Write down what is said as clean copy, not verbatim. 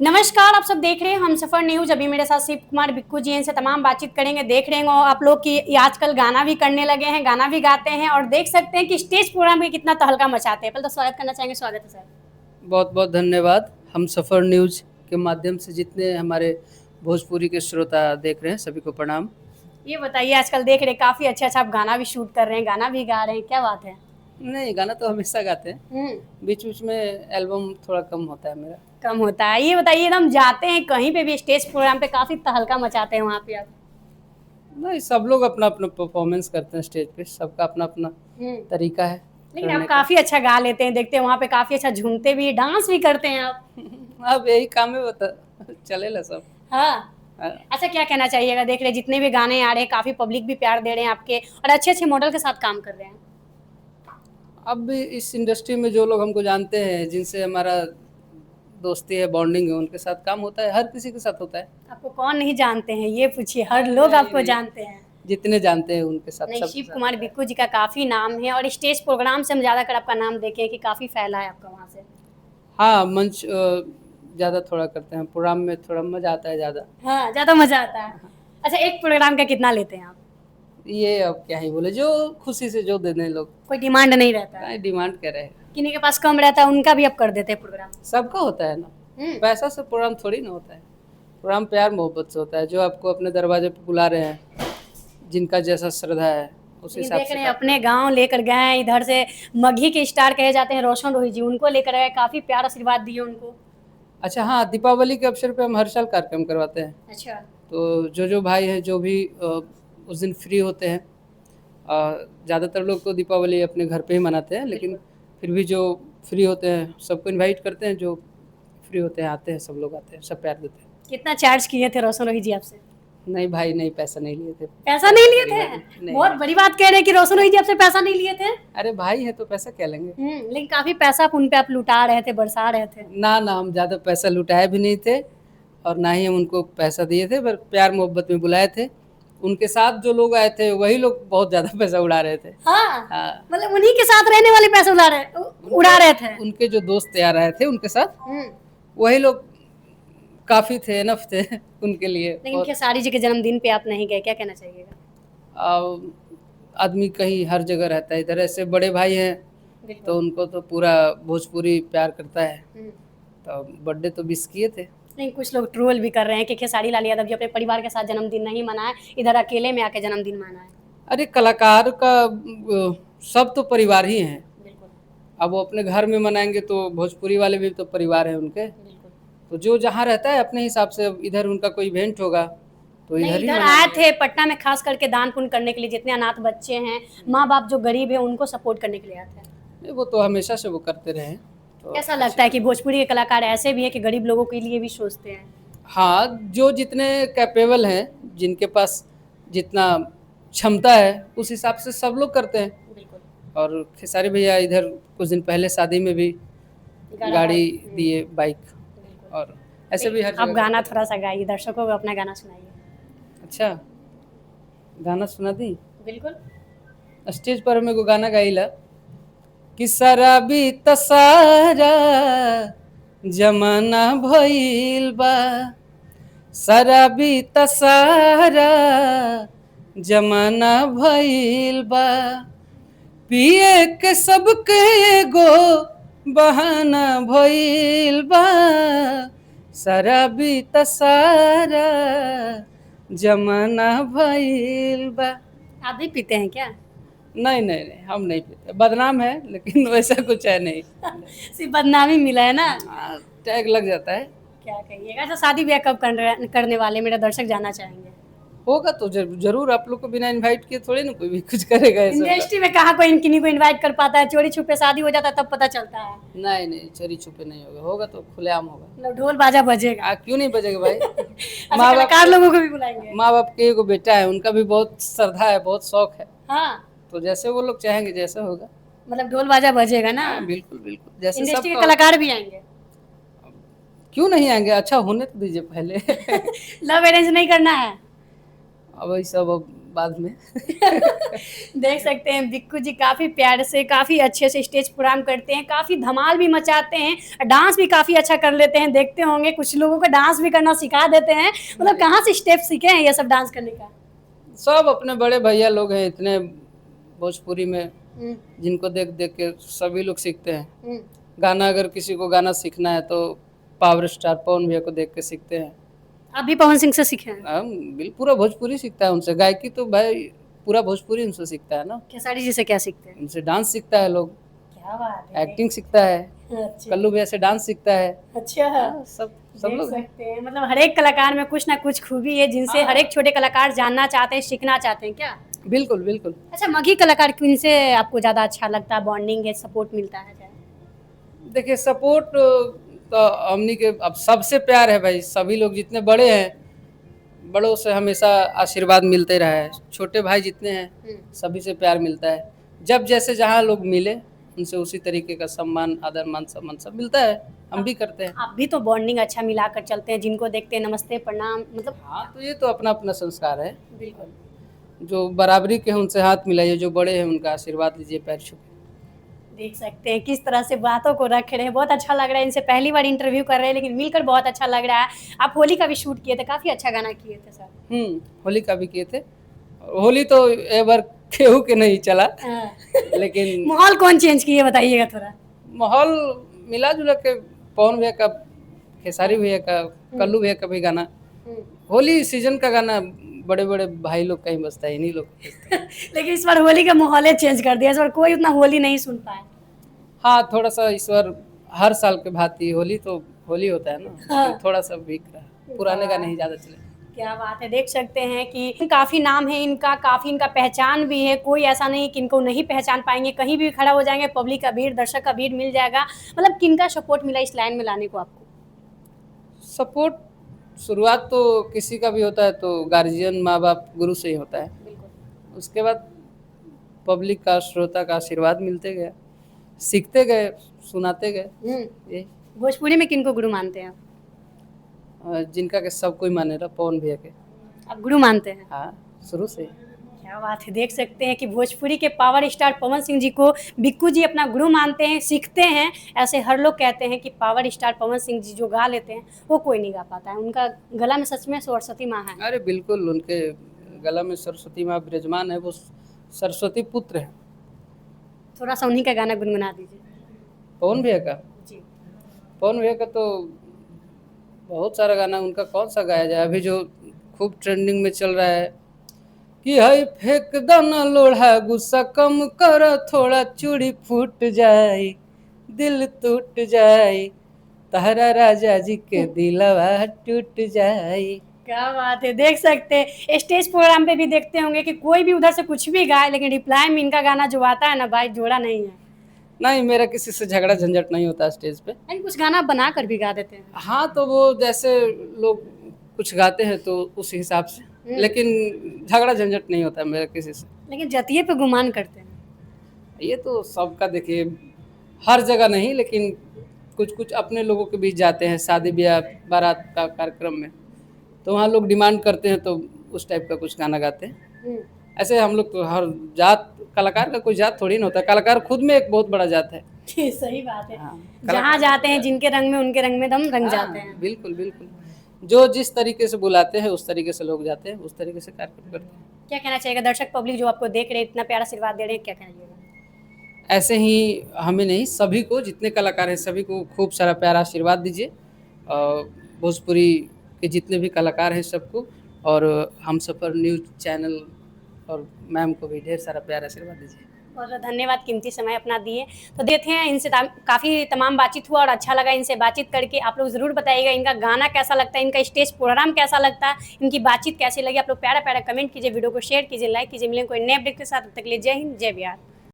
नमस्कार, आप सब देख रहे हैं हमसफर न्यूज। अभी मेरे साथ शिव कुमार बिक्कू जी हैं, इनसे तमाम बातचीत करेंगे। देख रहे हैं आप लोग कि ये आजकल गाना भी करने लगे हैं, गाना भी गाते हैं और देख सकते हैं कि स्टेज प्रोग्राम में कितना तहलका मचाते हैं। पहले तो स्वागत करना चाहेंगे। स्वागत है सर। बहुत बहुत धन्यवाद। हम सफ़र न्यूज़ के माध्यम से जितने हमारे भोजपुरी के श्रोता देख रहे हैं सभी को प्रणाम। ये बताइए, आजकल देख रहे हैं काफी अच्छा आप गाना भी शूट कर रहे हैं, गाना भी गा रहे हैं, क्या बात है? नहीं, गाना तो हमेशा गाते हैं, बीच बीच में एल्बम थोड़ा कम होता है मेरा। कम होता है। ये बताइए, हम जाते हैं कहीं पे भी स्टेज प्रोग्राम पे, काफी तहलका मचाते हैं वहाँ पे आप? नहीं, सब लोग अपना अपना परफॉर्मेंस करते हैं स्टेज पे, सबका अपना अपना तरीका है। लेकिन आप काफी अच्छा गा लेते हैं, देखते हैं वहाँ पे काफी अच्छा झूमते भी, डांस भी करते हैं आप। अब यही काम है, बता चलेगा सब। हाँ। हाँ। अच्छा, क्या कहना चाहिएगा? देख रहे जितने भी गाने आ रहे हैं, काफी पब्लिक भी प्यार दे रहे हैं आपके और अच्छे अच्छे मॉडल के साथ काम कर रहे हैं। अब इस इंडस्ट्री में जो लोग हमको जानते हैं, जिनसे हमारा दोस्ती है, बॉन्डिंग है, उनके साथ काम होता है, हर किसी के साथ होता है। आपको कौन नहीं जानते हैं, ये पूछिए, हर लोग आपको जानते हैं। जितने जानते हैं उनके साथ नहीं, सब शिव कुमार बिक्कू जी का काफी नाम है और स्टेज प्रोग्राम से हम ज्यादातर आपका नाम देखे कि काफी फैला है आपका वहाँ से। हाँ, मंच ज़्यादा थोड़ा करते हैं, प्रोग्राम में थोड़ा मज़ा आता है ज़्यादा। हाँ, ज्यादा मजा आता है। अच्छा, एक प्रोग्राम का कितना लेते हैं आप? ये अब क्या ही बोले, जो खुशी से जो दे दें लोग। कोई डिमांड नहीं रहता है? नहीं, डिमांड क्या रहे, किन्हीं के पास कम रहता है उनका भी आप कर देते हैं प्रोग्राम? सबका होता है ना। पैसा से प्रोग्राम थोड़ी ना होता है, प्रोग्राम प्यार मोहब्बत से होता है। जो आपको अपने दरवाजे पे बुला रहे हैं, जिनका जैसा श्रद्धा है उस हिसाब देख से। रहे हैं अपने गांव लेकर गए हैं, इधर से मगही के स्टार कहे जाते हैं रोशन रोहित जी, उनको लेकर गए, काफी प्यार आशीर्वाद दिए उनको। अच्छा, हाँ, दीपावली के अवसर पे हम हर साल कार्यक्रम करवाते हैं। अच्छा। तो जो भाई हैं, जो भी उस दिन फ्री होते हैं, ज़्यादातर लोग तो दीपावली अपने घर पे ही मनाते हैं, लेकिन फिर भी जो फ्री होते हैं सबको इनवाइट करते हैं। जो फ्री होते हैं आते हैं, सब लोग आते हैं, सब प्यार देते हैं। कितना चार्ज किए थे रोशन रोहित जी आपसे? नहीं भाई, नहीं, पैसा नहीं लिए थे। पैसा नहीं लिए थे? बहुत बड़ी बात कह रहे हैं कि रोशन रोहित जी आपसे पैसा नहीं लिए थे। अरे भाई है तो पैसा क्या लेंगे। लेकिन काफी पैसा उन पे आप लुटा रहे थे, बरसा रहे थे। ना ना, हम ज़्यादा पैसा लुटाए भी नहीं थे और ना ही हम उनको पैसा दिए थे, पर प्यार मोहब्बत में बुलाए थे। उनके साथ जो लोग आए थे वही लोग बहुत ज़्यादा पैसा उड़ा रहे थे। हाँ। मतलब उन्हीं के साथ रहने वाले पैसे उड़ा रहे थे। उनके जो दोस्त यार आए थे उनके साथ वही लोग काफ़ी थे, एनफ थे उनके लिए। लेकिन खेसारी जी के जन्मदिन पे आप नहीं गए, क्या कहना चाहिएगा? आदमी कहीं हर जगह रहता है, इधर ऐसे बड़े भाई हैं तो उनको तो पूरा भोजपुरी प्यार करता है, तो बर्थडे तो मिस किए थे। नहीं, कुछ लोग ट्रोल भी कर रहे हैं कि खेसारी लाल यादव जी अपने परिवार के साथ जन्मदिन नहीं मनाए, इधर अकेले में आके जन्मदिन मनाए। अरे कलाकार का सब तो परिवार ही है। अब वो अपने घर में मनाएंगे तो भोजपुरी वाले भी तो परिवार है उनके। तो जो जहाँ रहता है अपने हिसाब से, इधर उनका कोई इवेंट होगा तो इधर ही आए थे पटना में, खास करके दान पुण्य करने के लिए। जितने अनाथ बच्चे हैं, माँ बाप जो गरीब है, उनको सपोर्ट करने के लिए आते हैं। वो तो हमेशा से वो करते रहे। तो ऐसा लगता है कि भोजपुरी के कलाकार ऐसे भी हैं कि गरीब लोगों के लिए भी सोचते हैं। हाँ, जो जितने कैपेबल हैं, जिनके पास जितना क्षमता है, उस हिसाब से सब लोग करते हैं। और खेसारी भैया इधर कुछ दिन पहले शादी में भी गाड़ी दिए, बाइक, और ऐसे भी हर जगह। अब गाना थोड़ा सा गाइए, दर्शकों को अपना गाना सुनाइए। अच्छा, गाना सुना दी? बिल्कुल। स्टेज पर मेरे को गाना गाइला कि शराबी तसारा जमाना भइल बा, शराबी तसारा जमाना भइल बा, पिए के सबके एगो बहाना भइल बा, शराबी तसारा जमाना भइल बा। आप भी पीते हैं क्या? नहीं नहीं नहीं, हम नहीं पीते, बदनाम है लेकिन वैसा कुछ है नहीं। सिर्फ बदनामी मिला है ना, टैग लग जाता है। क्या कहिएगा। अच्छा, शादी ब्याह कब करने वाले, मेरे दर्शक जानना चाहेंगे। होगा तो जरूर, आप लोग को बिना इनवाइट किए थोड़ी ना कोई भी कुछ करेगा। इंडस्ट्री में कहाँ कोई किन्हीं को इनवाइट कर पाता है, चोरी छुपे शादी हो जाता है तब पता चलता है। नहीं नहीं, चोरी छुपे नहीं होगा, होगा तो खुलेआम होगा। मतलब ढोल बाजा बजेगा। क्यों नहीं बजेगा भाई। माँ बाप लोगों को भी बुलाएंगे। माँ बाप के एगो बेटा है, उनका भी बहुत श्रद्धा है, बहुत शौक है। हाँ, तो जैसे वो लोग चाहेंगे जैसा होगा। मतलब ढोल बाजा बजेगा ना। बिल्कुल बिल्कुल, जैसे इंडस्ट्री के कलाकार भी आएंगे। क्यों नहीं आएंगे, अच्छा होने तो दीजिए पहले। लव अरेंज नहीं करना है? अब वही सब अब बाद में। देख सकते हैं बिक्कू जी काफ़ी प्यार से, काफ़ी अच्छे से स्टेज प्रोग्राम करते हैं, काफ़ी धमाल भी मचाते हैं, डांस भी काफ़ी अच्छा कर लेते हैं। देखते होंगे कुछ लोगों को डांस भी करना सिखा देते हैं। मतलब कहाँ से स्टेप सीखे हैं ये सब डांस करने का? सब अपने बड़े भैया लोग हैं इतने भोजपुरी में, हुँ, जिनको देख देख के सभी लोग सीखते हैं। हुँ। गाना अगर किसी को गाना सीखना है तो पावर स्टार पवन भैया को देख के सीखते हैं। आप भी पवन सिंह से सीखे हैं? हम पूरा भोजपुरी सीखता है उनसे, गायकी तो भाई पूरा भोजपुरी उनसे सीखता है ना। खेसारी जी से क्या सीखते हैं? उनसे डांस सीखता है लोग, क्या बात है! एक्टिंग सीखता है, अच्छा, कल्लू भैया से डांस सीखता है। अच्छा। हाँ, सब देख लोग हैं। सकते हैं मतलब हर एक कलाकार में कुछ ना कुछ खूबी है जिनसे हर एक छोटे कलाकार जानना चाहते हैं, सीखना चाहते हैं क्या? बिल्कुल बिल्कुल। अच्छा मगही कलाकार किनसे आपको ज़्यादा अच्छा लगता है, बॉन्डिंग है, सपोर्ट मिलता है? देखिए सपोर्ट तो हमनी के अब सबसे प्यार है भाई, सभी लोग जितने बड़े हैं, बड़ों से हमेशा आशीर्वाद मिलते रहा है। छोटे भाई जितने हैं सभी से प्यार मिलता है। जब जैसे जहाँ लोग मिले उनसे उसी तरीके का सम्मान, आदर, मान सम्मान सब मिलता है, हम भी करते हैं। आप भी तो बॉन्डिंग अच्छा मिलाकर चलते हैं, जिनको देखते हैं नमस्ते प्रणाम मतलब। हाँ तो ये तो अपना अपना संस्कार है। बिल्कुल जो बराबरी के हैं उनसे हाथ मिलाइए, जो बड़े हैं उनका आशीर्वाद लीजिए, पैर छू के। देख सकते हैं किस तरह से बातों को रख रहे हैं, बहुत अच्छा लग रहा है। इनसे पहली बार इंटरव्यू कर रहे हैं लेकिन मिलकर बहुत अच्छा लग रहा है। आप होली का भी शूट किए थे, काफ़ी अच्छा गाना किए थे सर। होली का भी किए थे। होली तो एवर केहू के नहीं चला, हाँ। लेकिन माहौल कौन चेंज किए बताइएगा थोड़ा। माहौल मिला जुला के, पवन भैया का, खेसारी भैया का, कल्लू भैया का भी गाना, होली सीजन का गाना बड़े बड़े भाई लोग का ही बजता है, इन्हीं लोग का बजता है। लेकिन इस बार होली का माहौल चेंज कर दिया, इस बार कोई उतना होली नहीं सुन पाया। हाँ थोड़ा सा इस बार हर साल के भांति होली तो होली होता है ना, हाँ। तो थोड़ा सा वीक रहा, पुराने गाने ही ज़्यादा चले। क्या बात है! देख सकते हैं कि काफ़ी नाम है इनका, काफ़ी इनका पहचान भी है। कोई ऐसा नहीं कि इनको नहीं पहचान पाएँगे, कहीं भी खड़ा हो जाएँगे, पब्लिक का भीड़, दर्शक का भीड़ मिल जाएगा। मतलब किनका सपोर्ट मिला इस लाइन में लाने को आपको? सपोर्ट शुरुआत तो किसी का भी होता है तो गार्जियन, माँ बाप, गुरु से ही होता है। बिल्कुल। उसके बाद पब्लिक का, श्रोता का आशीर्वाद मिलते गए, सीखते गए, सुनाते गए। ये भोजपुरी में किनको गुरु मानते हैं आप? जिनका के सब कोई माने रहा, पवन भैया के। आप गुरु मानते हैं? हाँ शुरू से। क्या बात है! देख सकते हैं कि भोजपुरी के पावर स्टार पवन सिंह जी को बिक्कू जी अपना गुरु मानते हैं, सीखते हैं। ऐसे हर लोग कहते हैं कि पावर स्टार पवन सिंह जी जो गा लेते हैं, वो कोई नहीं गा पाता है। उनका गला में सच में सरस्वती माँ है। अरे बिल्कुल, उनके गला में सरस्वती माँ विराजमान है, वो सरस्वती पुत्र है। थोड़ा सा उन्हीं का गाना गुनगुना दीजिए। पवन भैया का? जी। पवन भैया का तो बहुत सारा गाना, उनका कौन सा गाया जाए अभी जो खूब ट्रेंडिंग में चल रहा है कि हाय फेंक दाना लोढ़ा, गुस्सा कम कर, थोड़ा चूड़ी फूट जाए, दिल टूट जाए, तारा राजा जी के दिलवा टूट जाए। क्या बात है! देख सकते हैं स्टेज प्रोग्राम पे भी देखते होंगे कि कोई भी उधर से कुछ भी गाए लेकिन रिप्लाई में इनका गाना जो आता है ना भाई, जोड़ा नहीं है। नहीं, मेरा किसी से झगड़ा झंझट नहीं होता स्टेज पे। लेकिन कुछ गाना बना कर भी गा देते हैं। हाँ तो वो जैसे लोग कुछ गाते हैं तो उस हिसाब से, लेकिन झगड़ा झंझट नहीं होता मेरा किसी से। लेकिन जतिये पे गुमान करते हैं। ये तो सबका, देखिए हर जगह नहीं, लेकिन कुछ कुछ अपने लोगों के बीच जाते हैं शादी ब्याह बारात का कार्यक्रम में, तो वहाँ लोग डिमांड करते हैं तो उस टाइप का कुछ गाना गाते हैं। ऐसे हम लोग तो हर जात, कलाकार का कोई जात थोड़ी ना होता है, कलाकार खुद में एक बहुत बड़ा जात है। सही बात है। हाँ, जहाँ जाते हैं जिनके रंग में उनके रंग में दम रंग जाते हैं। बिल्कुल बिल्कुल, जो जिस तरीके से बुलाते हैं उस तरीके से लोग जाते हैं, उस तरीके से कार्यक्रम करते हैं। क्या कहना चाहिएगा दर्शक पब्लिक जो आपको देख रहे हैं, इतना प्यारा आशीर्वाद दे रहे हैं, क्या कहना चाहिएगा? ऐसे ही हमें नहीं, सभी को, जितने कलाकार हैं सभी को खूब सारा प्यारा आशीर्वाद दीजिए, और भोजपुरी के जितने भी कलाकार हैं सबको, और हमसफर न्यूज़ चैनल और मैम को भी ढेर सारा प्यारा आशीर्वाद दीजिए। बहुत बहुत धन्यवाद, कीमती समय अपना दिए। तो देखे हैं इनसे काफ़ी तमाम बातचीत हुआ और अच्छा लगा इनसे बातचीत करके। आप लोग ज़रूर बताइएगा इनका गाना कैसा लगता है, इनका स्टेज प्रोग्राम कैसा लगता है, इनकी बातचीत कैसी लगी। आप लोग प्यारा प्यारा कमेंट कीजिए, वीडियो को शेयर कीजिए, लाइक कीजिए। मिलेंगे कोई नए अपडेट के साथ, तब तक के लिए जय हिंद, जय बिहार।